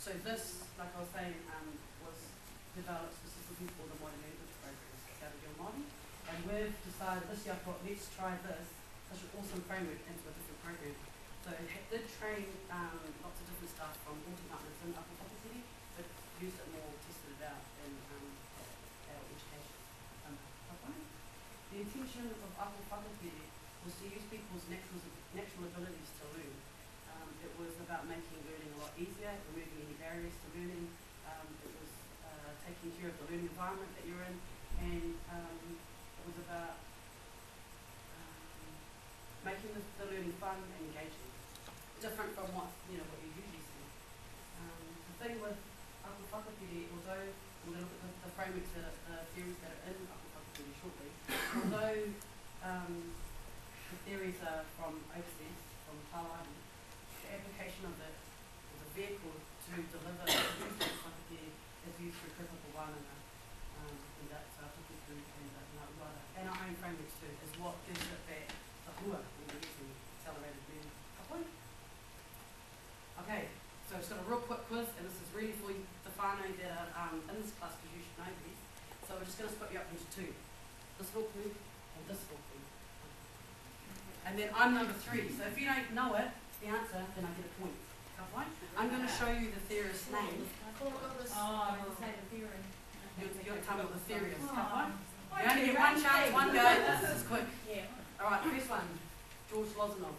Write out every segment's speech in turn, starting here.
So this, like I was saying, was developed specifically for the modern language programs out of your Māori. And we've decided this year, let's try this, such an awesome framework into a different program. So it did train lots of different staff from all departments in Upper Whakatiri, but used it more, tested it out in adult education. The intention of Upper Whakatiri was to use people's natural abilities to learn. It was about making learning a lot easier, removing any barriers to learning. It was taking care of the learning environment that you're in, and it was about making the learning fun and engaging, different from what you usually see. The thing with Upper Whakatiri, although we're going to look at the frameworks, the theories that are in Upper Whakatiri shortly, although the theories are from overseas, from Tāwāhi, the application of it as a vehicle to deliver the Whakatiri is used through Kripapa Wānanga, and that's Tukutu and Ngā Uara. And our own frameworks too, is what gives it that hua when we're using accelerated learning. Okay, so it's got a real quick quiz, and this is really for you, the whānau that are in this class, because you should know these. So we're just going to split you up into two. This hoku and this hoku. And then I'm number 3. So if you don't know it, the answer, then I get a point. I'm going to show you the theorist's name. You'll tell me what the theory is. You only get one chance, one go. This is quick. Alright, first one. George Lozanov.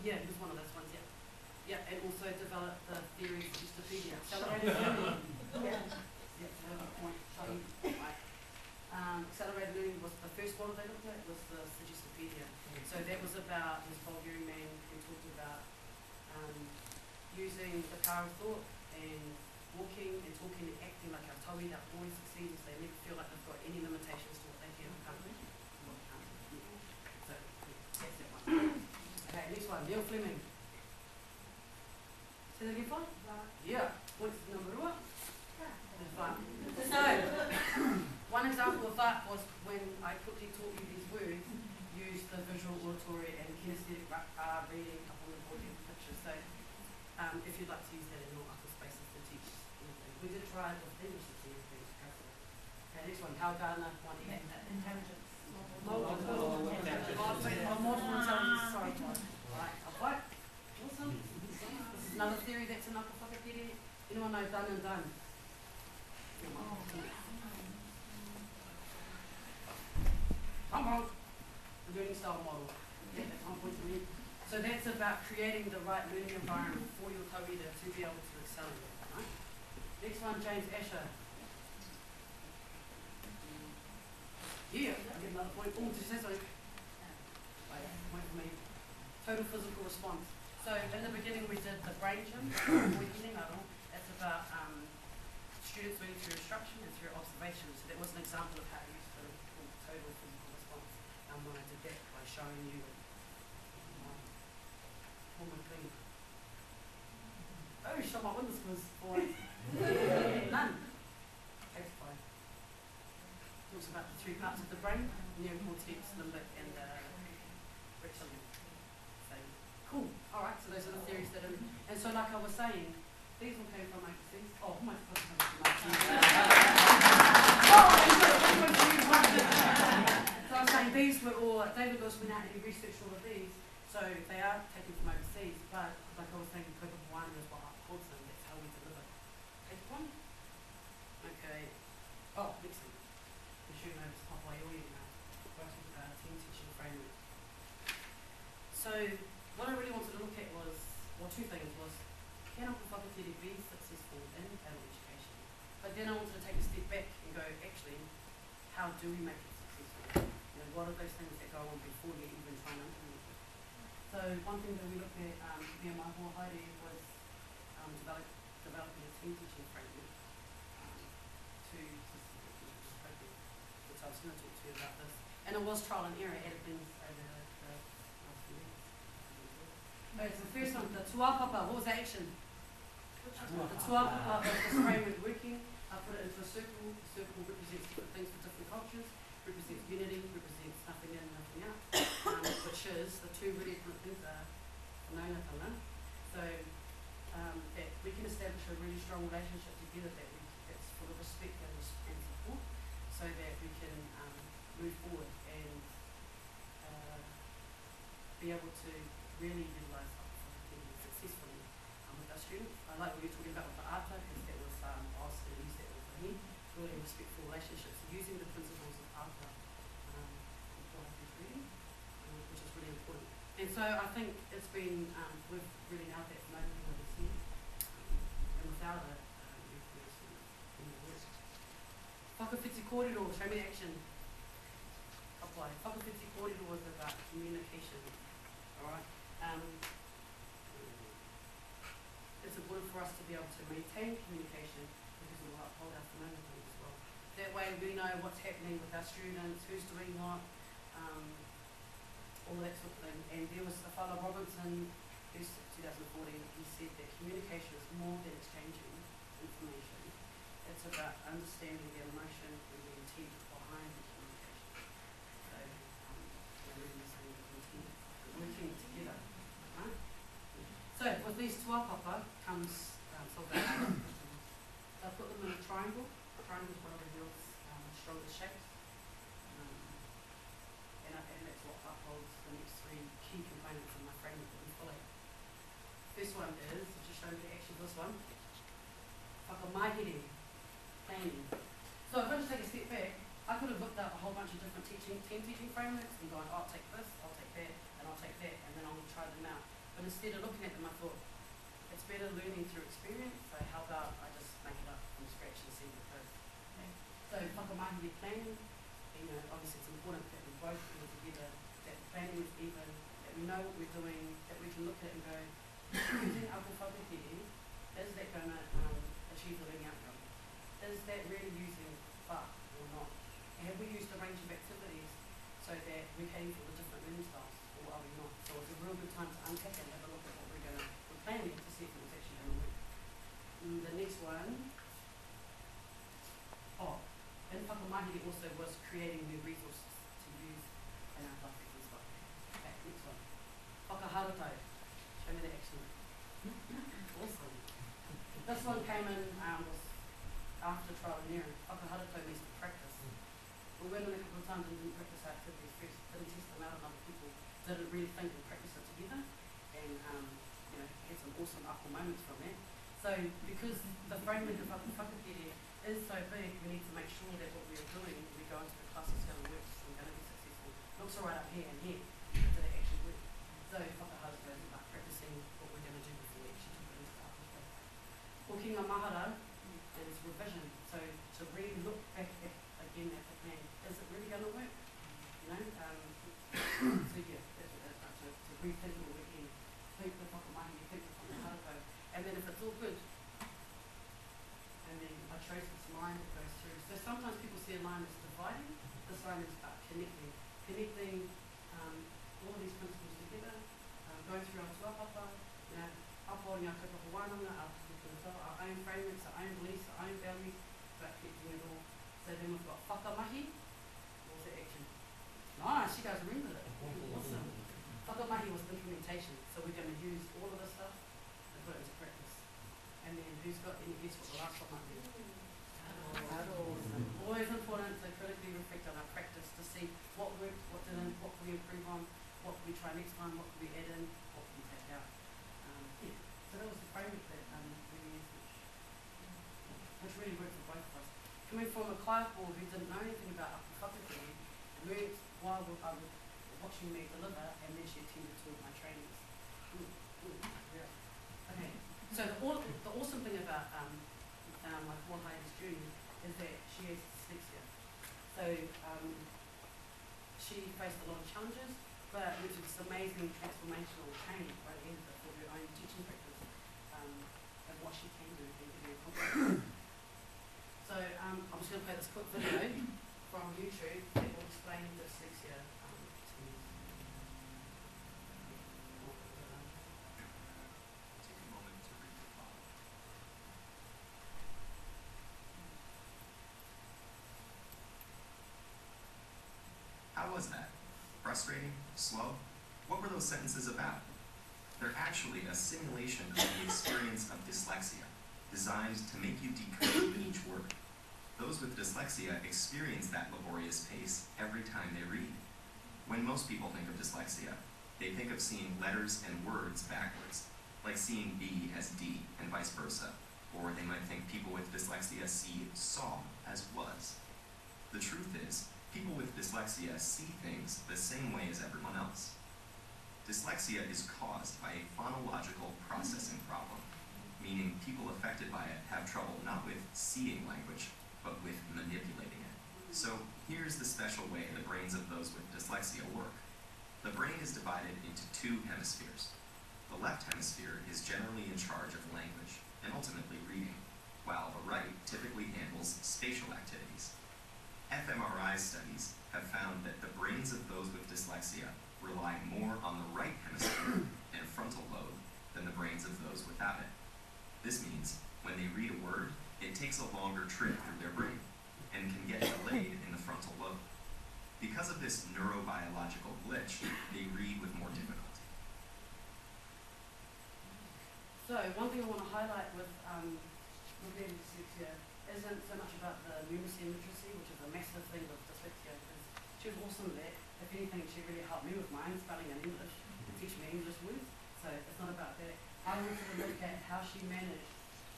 Yeah, he was one of those ones, yeah. Yeah, and also developed the theory of Justopedia. Accelerated learning. Yeah, point. Right. Accelerated learning was the first model they looked at, was the Justopedia. So that was about this Bulgarian man who talked about using the power of thought and walking and talking and acting like a taui that always succeeds. They never feel like they've got any limitations to what they can and can't do. So that's that one. Okay, next one, Neil Fleming. Say that again, fine? Yeah. What's number one? So, one example of that was when I quickly taught you these words, use the visual, auditory and kinesthetic reading up on the board and pictures. So if you'd like to use that in your upper spaces to teach anything. We did try it with English to see if things go for it. Okay, next one, Hal Gardner, intelligence. Model intelligence, sorry. Right, alright. Awesome. This is another theory that's in Upper Whakatiri. Anyone know done and done? Come on. The learning style model. Yeah, that's 1 point to me. So that's about creating the right learning environment for your tauira to be able to accelerate. Right? Next one, James Asher. Yeah, I get another point. Oh, just say something. Point for me. Total physical response. So in the beginning we did the brain gym, that's about students learning through instruction and through observation. So that was an example of how to use the total physical response. When I did that by showing you woman clean. Oh, shot my windows was boys. None. Exercise. Talks about the 3 parts of the brain, neocortex, limbic, and reptilian. So, cool. Alright, so those are the theories that are, and so like I was saying, these all came from overseas. Oh, my first one from overseas. So I was saying these were all, David Lewis went out and he researched all of these, so they are taken from overseas, but like I was saying, Kripapa Wānanga is what upholds them, that's how we deliver. Take one. Okay. Oh, next thing. We should know this Papaioi now, working with our team teaching framework. So what I really wanted to look at was, well, 2 things was, can Upper Whakatiri be successful in adult education? But then I wanted to take a step back and go, actually, how do we make it successful? What are those things that go on before you even try and implement it? So one thing that we looked at, me and my whole Heidi, was developing a team teaching framework to process. So I was going to talk to you about this. And it was trial and error, added things over the last few years. Okay, so the first one, the tuapapa, what was the action? The tuapapa of this framework working. I put it into a circle. The circle represents different things for different cultures, represents unity, represents nothing in, nothing out, which is, the two really important things are whanaungatanga. So that we can establish a really strong relationship together that's full of respect and support, so that we can move forward and be able to really utilise successfully with our students. I like what you're talking about with the ata, because that was, I was going to use that with me, building respectful relationships, using the principles of ata for happiest reading, which is really important. And so I think it's been, we've really nailed that for most people this year, and without it, we've been worse. Whakawhiti kōrero, show me action. Apply. Whakawhiti kōrero was about communication. Alright? It's important for us to be able to maintain communication because it will uphold our whanaungatanga as well. That way we know what's happening with our students, who's doing what, all that sort of thing. And there was a fellow Robinson, who's 2014, he said that communication is more than exchanging information. It's about understanding the emotion and the intent behind the communication. So, really saying the intent, working together. Right? So, with these tuapapa comes I put them in a triangle. A triangle is one of the world's strongest shapes. And that's what upholds the next three key components of my framework that we follow. First one is, I'll just show you the action for this one, whakamahere, planning. So if I just take a step back, I could have looked up a whole bunch of different team teaching frameworks and gone, oh, I'll take this, I'll take that, and I'll take that, and then I'll try them out. But instead of looking at them, I thought, it's better learning through experience, so how about I just make it up from scratch and see what goes. Okay. So whakamahere planning, obviously it's important that we both do it together, that planning is even, that we know what we're doing, that we can look at it and go, using Ako Whakahere, is that going to achieve the learning outcome? Is that really using wha or not? Have we used a range of activities so that we're heading for the different learning styles, or are we not? So it's a real good time to unpack it and have a look at what we're planning to see if it's actually going to work. The next one, in whakamahere also was creating new resources to use in our classes as well. Okay, next one. Whakaharatau. Show me the action. Awesome. This one came in, was after trial and error. Whakaharatau means to practice. We went in a couple of times and didn't practice our activities first, didn't test them out on other people, didn't really think and practice it together, and had some awesome upper moments from that. So because the framework of whakahere is so big, we need to make sure that what we're doing, we go into the class is going to work, so we're going to be successful. Looks all right up here and here, but did it actually work? So whakaharatau is about practicing what we're going to do before we actually do it into the upper space. Hokinga mahara is revision, so to really look back at, again at the plan, is it really going to work? So yeah, to rethink it all again, think the whakamahere, think the whakaharatau, and then if it's all good, and then I trace this line that goes through. So sometimes people see a line as dividing, this line is about connecting all of these principles together, going through our tuapapa, upholding our kaupapa wānanga, our own frameworks, our own beliefs, our own values, about connecting it all. So then we've got whakamahi, what was the action? Nice, you guys remembered it. Awesome. Whakamahi was implementation, so we're going to use all of this stuff and put it into practice. And then who's got any guess what the last one might be? Always important to critically reflect on our practice to see what worked, what didn't, what can we improve on, what can we try next time, what can we add in, what can we take out. So that was the framework that we used, which really worked for both of us. Coming from a kaiako who didn't know anything about Aku Whakahere, learned while I was watching me deliver, and then she attended two of my trainings. Yeah. Okay. So the awesome thing about my Wahai's journey is that she has dyslexia. So she faced a lot of challenges, but went through this amazing transformational training by the end of it for her own teaching practice of what she can do and give her confidence. So I'm just going to play this quick video from YouTube that will explain dyslexia to you. Take a moment to read the prompt. How was that? Frustrating? Slow? What were those sentences about? They're actually a simulation of the experience of dyslexia, designed to make you decode each word. Those with dyslexia experience that laborious pace every time they read. When most people think of dyslexia, they think of seeing letters and words backwards, like seeing B as D and vice versa, or they might think people with dyslexia see saw as was. The truth is, people with dyslexia see things the same way as everyone else. Dyslexia is caused by a phonological processing problem, meaning people affected by it have trouble not with seeing language, but with manipulating it. So here's the special way the brains of those with dyslexia work. The brain is divided into two hemispheres. The left hemisphere is generally in charge of language and ultimately reading, while the right typically handles spatial activities. fMRI studies have found that the brains of those with dyslexia rely more on the right hemisphere and frontal lobe than the brains of those without it. This means when they read a word, it takes a longer trip through their brain and can get delayed in the frontal lobe. Because of this neurobiological glitch, they read with more difficulty. So one thing I want to highlight with being dyslexia isn't so much about the numeracy and literacy, which is a massive thing with dyslexia, because she was awesome at that. If anything, she really helped me with mine, spelling in English, to teach me English words. So it's not about that. I wanted to look at how she managed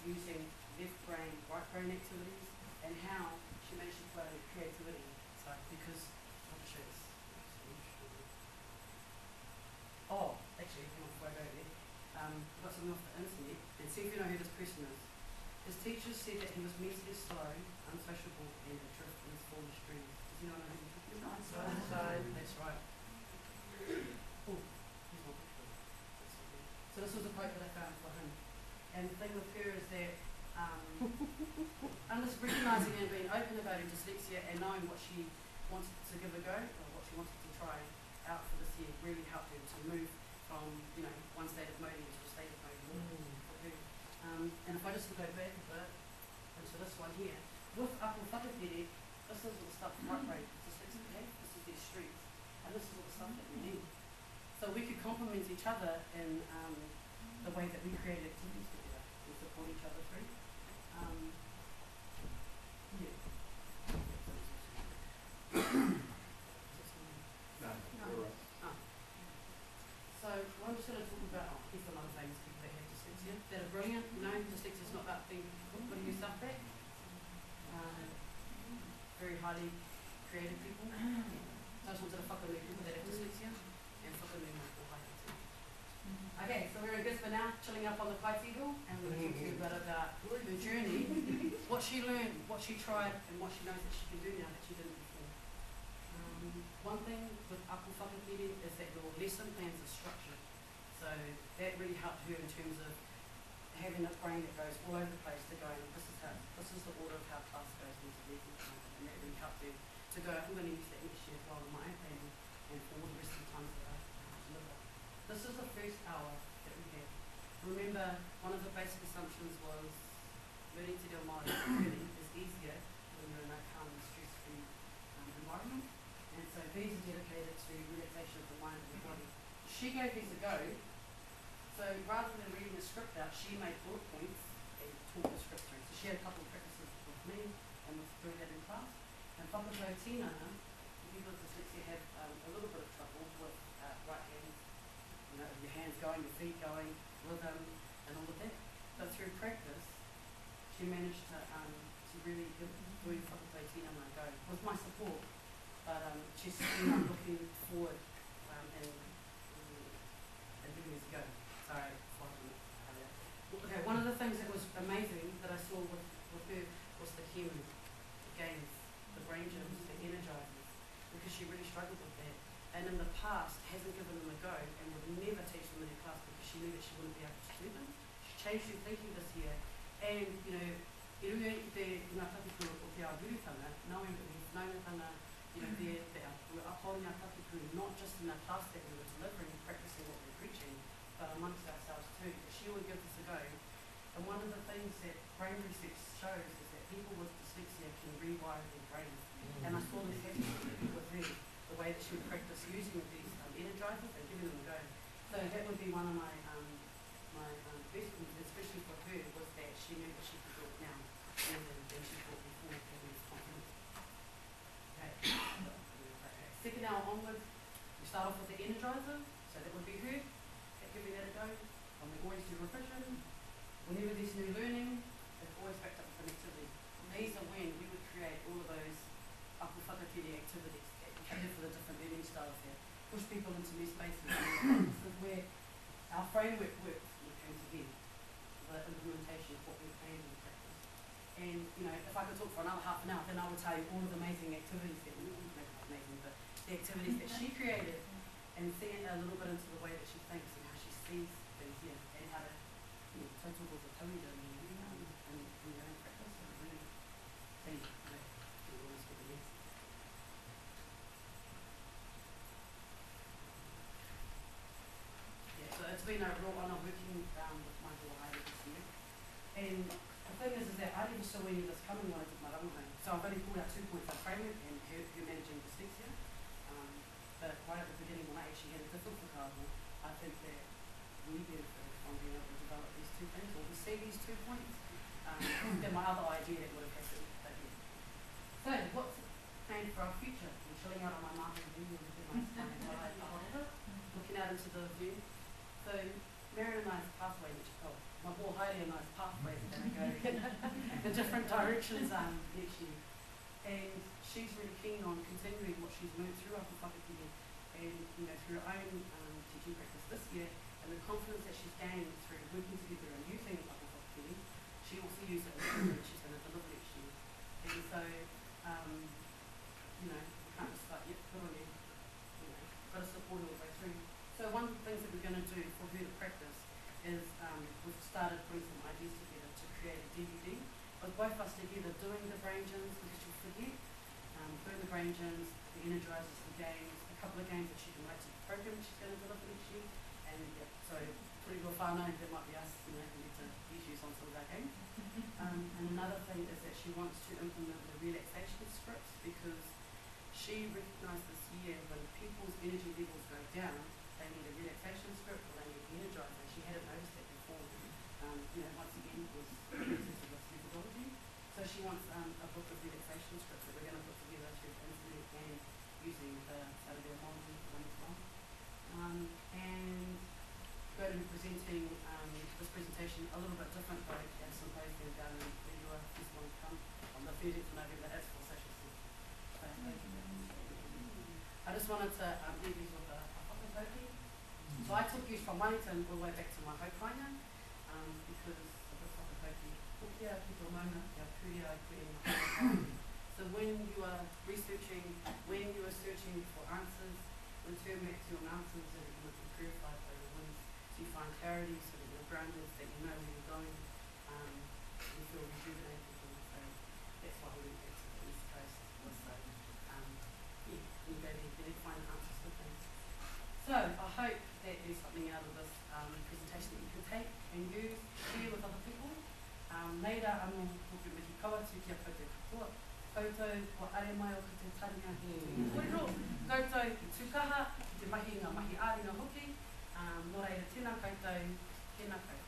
using left brain, right brain activities, and how she managed to flow creativity. So because I'll just show this. Oh, actually, hang on before I go there. I got something off the internet, and see if you know who this person is. His teachers said that he was mentally slow, unsociable, and adrift in his foolish dreams. Does anyone know who he's talking about? Einstein. That's right. Oh, he's not picture. So this was a quote that I found for him. And the thing with her is that recognising and being open about her dyslexia and knowing what she wanted to give a go, or what she wanted to try out for this year, really helped her to move from, you know, one state of mode into a state of mode for her. And if I just go back a bit into this one here, with Apple Whakapiri, this is all the stuff right brain dyslexia have, this is their strength, and this is all the stuff that we need. So we could complement each other in the way that we create activities together and support each other through. Yeah. So what I'm just going to talk about, here's some other famous people that have dyslexia that are brilliant. You know, dyslexia is not about being putting yourself back. Very highly creative people. So I just wanted to whakamē people that have dyslexia and whakamē more high too. Okay, so we're in Gisborne now, chilling up on the Kaitigo, and we're going to talk to you a bit about her journey, what she learned, what she tried, and what she knows that she can do now that she didn't before. One thing with Aku Whakapiri is that your lesson plans are structured. So that really helped her in terms of having a brain that goes all over the place to go, this is the order of how class goes into lesson time, and that really helped her to go, I'm going to use that next year as well in my own planning and for all the rest of the times that I deliver. This is the first hour that we have. Remember, one of the basic assumptions was learning to do Māori learning is easier when you're in a calm and stress-free environment. And so these are dedicated to relaxation of the mind and the body. She gave these a go. So rather than reading the script out, she made bullet points and taught the script through. So she had a couple of practices with me and with doing that in class. And whakatau tina, people with dyslexia have a little bit of trouble with right hands, you know, your hands going, your feet going, rhythm, and all of that. But through practice, she managed to really do whakatau tina when I go, with my support. But she's not looking forward and giving us a go. Sorry, okay, one of the things that was amazing that I saw with her was the Kimu, the games, the brain gyms, the energizers, because she really struggled with that. And in the past, hasn't given them a go and would never teach them in her class because she knew that she wouldn't be able to do them. She changed her thinking this year. And, you know, i runga i te ngā tapiku o te awurutanga, knowing that we've known tanga, you know, we're upholding our tapiku not just in our class that we were delivering, practicing what we're preaching, but amongst ourselves too. She would give this a go. And one of the things that brain research shows is that people with dyslexia can rewire their brains. And I saw this happen with her, the way that she would practice using these energizers and giving them a go. So that would be one of my best ones, especially for her, was that she knew that she could do it now more than she thought before, having this confidence. Okay. Second hour onwards, we start off with the energizer, so that would be her, giving that a go. And we always do revision. Whenever there's new learning, it's always backed up with an activity. These are when we would create all of those aku whakatiri activities that we do for the different learning styles here. Push people into new spaces. This is where our framework works when it comes to the implementation of what we've planned in practice. And, you know, if I could talk for another half an hour, then I would tell you all of the amazing activities that we, maybe not amazing, but the activities that she created, and seeing a little bit into the way that she thinks and how she sees things, yeah, and how to, you know, total was a tauira and your own practice. So really, thank you. To be honest with you. Yeah, so it's been a real honour working with Michael Haile this year. And the thing is that I didn't saw any of this coming when I did my running. So I've only pulled out 2 points of framework and her managing dyslexia. But right at the beginning, when I actually had a different vocabulary, I think that we benefited from being able to develop these 2 things, or we see these 2 points, than my other idea that would have happened. So, what's planned for our future? I'm chilling out on my mountain view with a nice time while I looking out into the view. So, Marion and I's pathway, my ball Heidi and I's pathways are going to go in different directions next year. And she's really keen on continuing what she's learned through Aku Whakatiri and, you know, through her own teaching practice this year, and the confidence that she's gained through working together and using Aku Whakatiri, she also used it in the that she's going to deliver next year. And so, you know, we can't just start, yet put on you know, got to support all the way through. So one of the things that we're going to do for her to practice is we've started putting some ideas together to create a DVD with both of us together doing the brain gyms, because she'll forget, doing the brain gyms, the energizers, the games, a couple of games that she can relate to the program that she's going to deliver next year. And yeah, so pretty well far known that might be us, you know, we need to use on some of our games. And another thing is that she wants to implement the relaxation scripts, because she recognised this year when people's energy levels go down, they need a relaxation script or they need an energizer. She hadn't noticed that before. You know, once again, it was methodology. So she wants a book of relaxation scripts that we're going to put together through the internet and using the Saturday Homology one as well. And going to be presenting this presentation a little bit different, but at a symposium down in the US this one come on the 30th of November. That's for social science. So, I just wanted to leave you with a whakatauki. So I took you from Wellington all the way back to my haukainga, because of the whakatauki. Pukia ki tō mauna, kia kuria koe na whakatauki. So when you are researching, when you are searching for answers, return back to your answers so that you can purify those ones, so you find clarity, so that you're grounded, that you know where you're going, you feel rejuvenated. So that's why we went back to the East Coast, was so, yeah, you go there, you need to find answers for things. So I hope that there's something out of this presentation that you can take and use, share with other people. Neira anō hoki mihi kawa tu kia koutou katoa. Koutou ko are mai o te taringa he koiro. Koutou i tukaha, i te mahi ngā mahi āringa hoki. Nō reira tēnā koutou, tēnā koutou.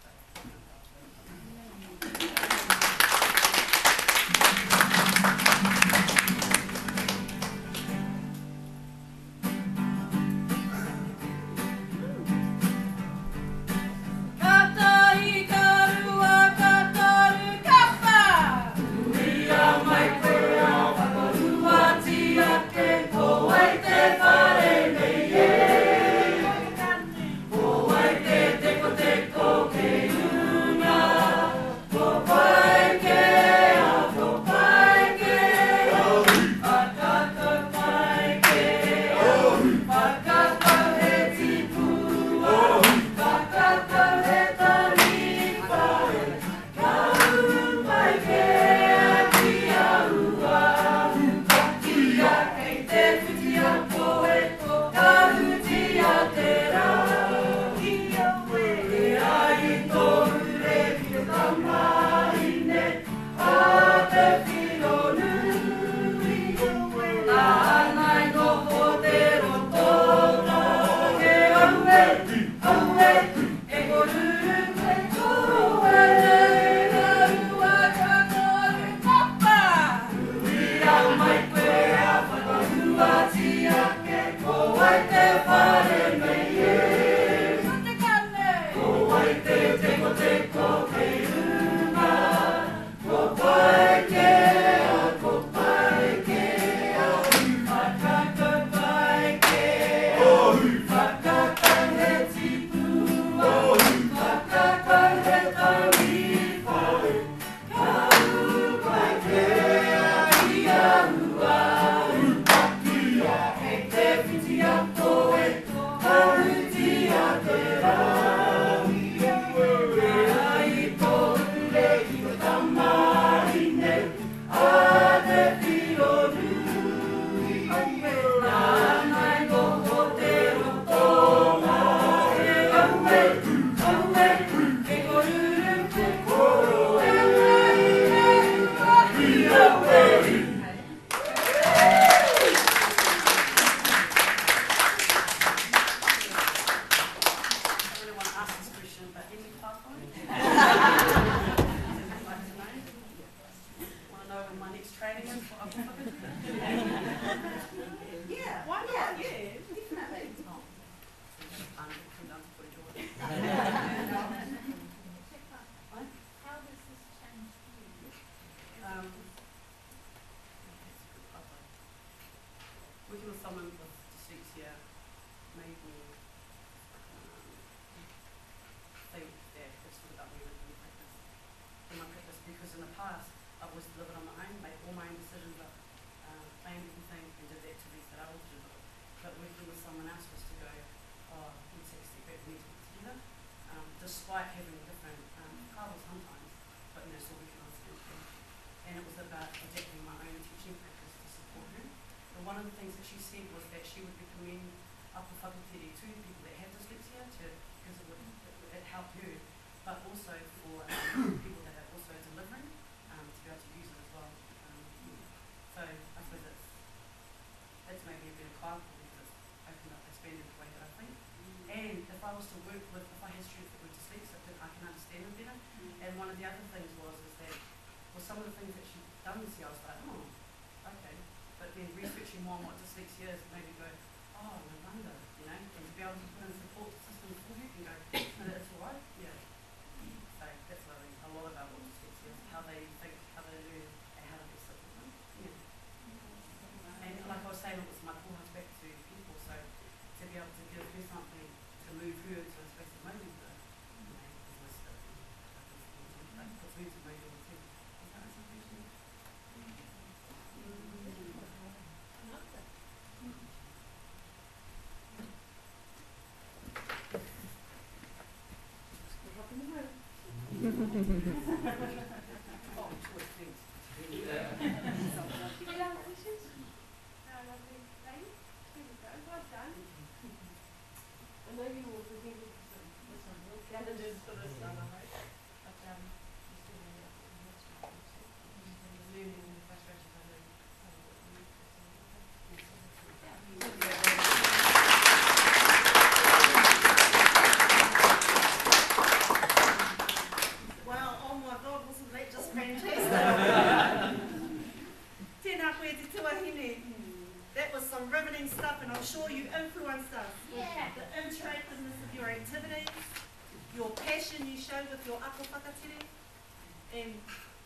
Te someone else was to go, oh, let's take a step back, we need to work together, despite having different colours sometimes, but you know, so we can understand things. And it was about adapting my own teaching practice to support her. And one of the things that she said was that she would recommend upper whakatere to people that have dyslexia because it helped her, but also for people that are also delivering to be able to use it as well. So I suppose that's maybe a bit of cloud because it's opened up, expanded the way that I think. And if I was to work with, if I had students that were dyslexic, then I can understand them better. And one of the other things is that, well, some of the things that she'd done this year, I was like, oh, okay. But then researching more on what dyslexia is, made me go, oh, no wonder, you know, and to be able to put in a support system for you and go, no, that's all right, yeah. So that's what I think a lot about what dyslexia is, how they think, how they learn, and how they support them. Yeah. And like I was saying, it was my core comes back to people, so to be able to give her something to move her to a space of moving her, you know, is my stuff. Like, puts me to moving her too. Is that something? Oh, choice things. Any other questions? No, lovely. Lady? Here we go. Well done. I know you were presented with some candidates for this one, right? But you still need to learning and the frustrations I know. Well, oh my God, wasn't that just fantastic? Tēnā koe te tuahine. That was some riveting stuff, and I'm sure you influenced us with the interactiveness of your activities, your passion you show with your ako whakatere, and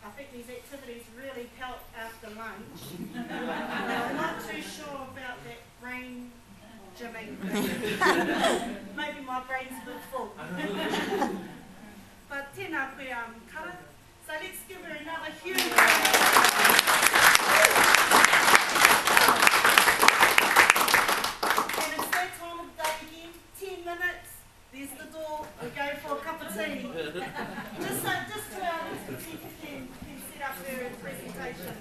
I think these activities really helped after lunch. I'm not too sure about that brain gymming thing. Maybe my brain's a bit full. But tēnā koe kara. So let's give her another huge And it's that time of day again, 10 minutes, there's the door, we go for a cup of tea. Just to our can set up her presentation.